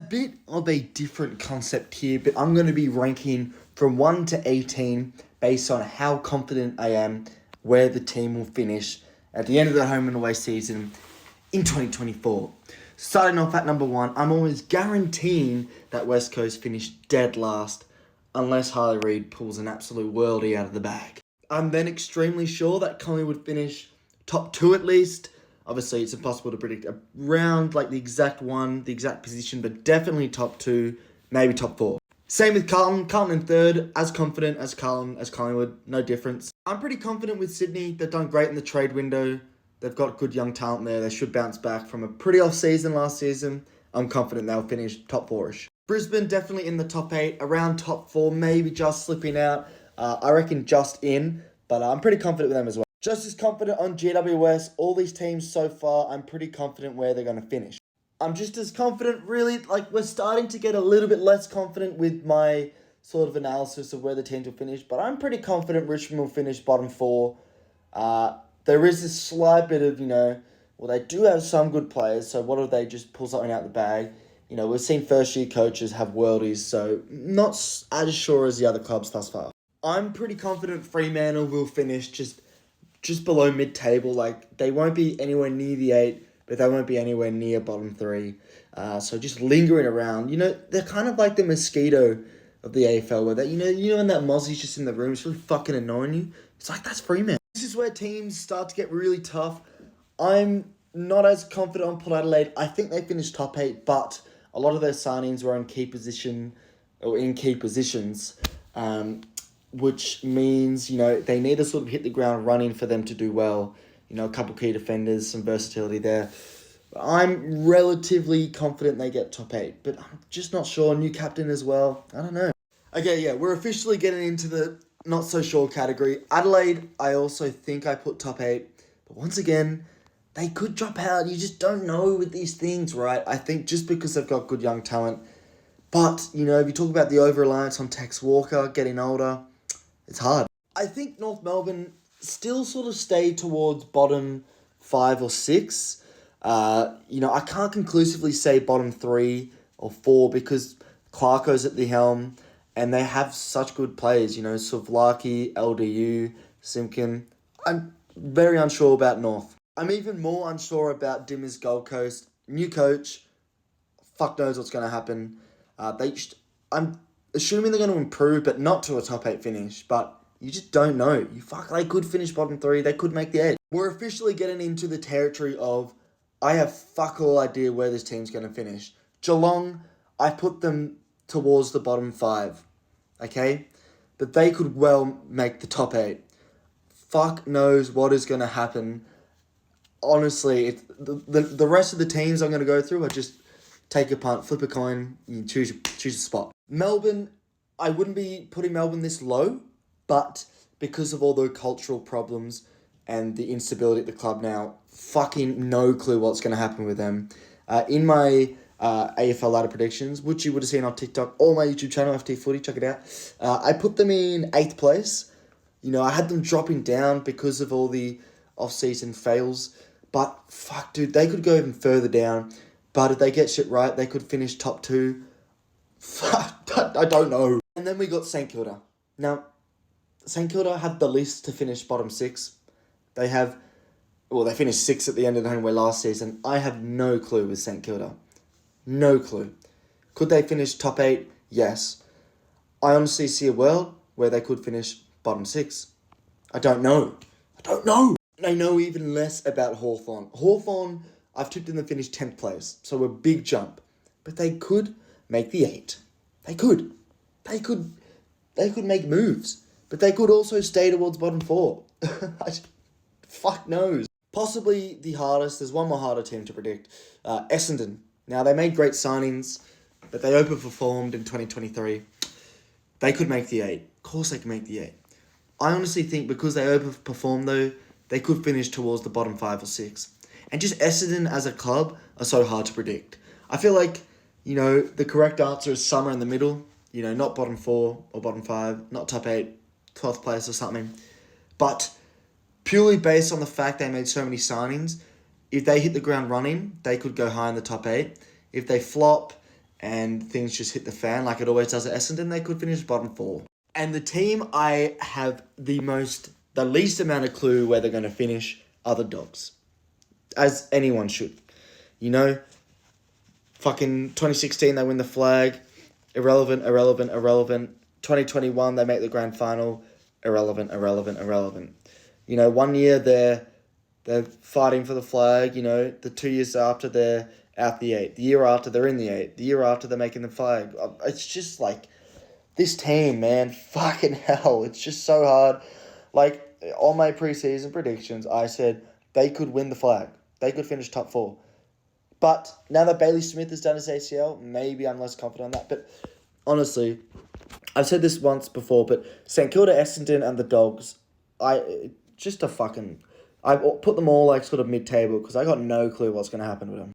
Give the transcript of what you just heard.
bit of a different concept here, but I'm going to be ranking from 1 to 18 based on how confident I am where the team will finish at the end of the home and away season in 2024. Starting off at number 1, I'm almost guaranteeing that West Coast finish dead last unless Harley Reid pulls an absolute worldie out of the bag. I'm then extremely sure that Collingwood finish top 2 at least. Obviously, it's impossible to predict around like the exact position, but definitely top 2, maybe top 4. Same with Carlton. Carlton in 3rd, as confident as Carlton, as Collingwood, no difference. I'm pretty confident with Sydney. They've done great in the trade window. They've got good young talent there. They should bounce back from a pretty off season last season. I'm confident they'll finish top 4-ish. Brisbane definitely in the top 8, around top 4, maybe just slipping out. I reckon just in, but I'm pretty confident with them as well. Just as confident on GWS. All these teams so far, I'm pretty confident where they're going to finish. I'm just as confident, really, like we're starting to get a little bit less confident with my sort of analysis of where the teams will finish, but I'm pretty confident Richmond will finish bottom 4. There is this slight bit of, they do have some good players, so what if they just pull something out the bag? We've seen first-year coaches have worldies, so not as sure as the other clubs thus far. I'm pretty confident Fremantle will finish just below mid-table. Like, they won't be anywhere near the 8, but they won't be anywhere near bottom 3. So just lingering around. They're kind of like the mosquito of the AFL, where that, when that mozzie's just in the room, it's really fucking annoying you. It's like, that's Fremantle. This is where teams start to get really tough. I'm not as confident on Port Adelaide. I think they finished top 8, but a lot of their signings were in key positions, which means, they need to sort of hit the ground running for them to do well. A couple key defenders, some versatility there. But I'm relatively confident they get top 8, but I'm just not sure. New captain as well. I don't know. Okay, yeah, we're officially getting into the not so sure category. Adelaide, I also think I put top 8, but once again, they could drop out. You just don't know with these things, right? I think just because they've got good young talent. But, if you talk about the over-reliance on Tex Walker getting older, it's hard. I think North Melbourne still sort of stay towards bottom 5 or 6. I can't conclusively say bottom 3 or 4 because Clarko's at the helm and they have such good players, Savlaki, LDU, Simpkin. I'm very unsure about North. I'm even more unsure about Dimmer's Gold Coast. New coach, fuck knows what's going to happen. I'm assuming they're going to improve, but not to a top 8 finish. But you just don't know. They could finish bottom 3. They could make the 8. We're officially getting into the territory of I have fuck all idea where this team's going to finish. Geelong, I put them towards the bottom 5. Okay? But they could well make the top 8. Fuck knows what is going to happen. Honestly, the rest of the teams I'm going to go through are just take a punt, flip a coin, you choose a spot. Melbourne, I wouldn't be putting Melbourne this low, but because of all the cultural problems and the instability at the club now, fucking no clue what's going to happen with them. In my AFL ladder predictions, which you would have seen on TikTok or my YouTube channel, FTFooty, check it out, I put them in 8th place. I had them dropping down because of all the off-season fails. But, fuck, dude, they could go even further down. But if they get shit right, they could finish top 2. Fuck, I don't know. And then we got St Kilda. Now, St Kilda have the list to finish bottom 6. They finished 6th at the end of the home way last season. I have no clue with St Kilda. No clue. Could they finish top 8? Yes. I honestly see a world where they could finish bottom 6. I don't know. I know even less about Hawthorn. Hawthorn, I've tipped them to finish 10th place, so a big jump. But they could make the 8. They could make moves. But they could also stay towards bottom 4. Fuck knows. Possibly the hardest, there's one more harder team to predict. Essendon. Now, they made great signings, but they overperformed in 2023. They could make the 8. Of course they can make the 8. I honestly think because they overperformed, though, they could finish towards the bottom 5 or 6. And just Essendon as a club are so hard to predict. I feel like, the correct answer is somewhere in the middle. Not bottom 4 or bottom 5, not top 8, 12th place or something. But purely based on the fact they made so many signings, if they hit the ground running, they could go high in the top 8. If they flop and things just hit the fan like it always does at Essendon, they could finish bottom 4. And the team I have the least amount of clue where they're going to finish are the Dogs. As anyone should. You know, fucking 2016 they win the flag. Irrelevant. 2021 they make the grand final. Irrelevant. You know, 1 year they're fighting for the flag. You know, the 2 years after they're out the 8. The year after they're in the 8. The year after they're making the flag. It's just like, this team, man, fucking hell. It's just so hard. Like, on my preseason predictions, I said they could win the flag. They could finish top 4. But now that Bailey Smith has done his ACL, maybe I'm less confident on that. But honestly, I've said this once before, but St Kilda, Essendon, and the Dogs, I put them all like sort of mid-table because I got no clue what's going to happen with them.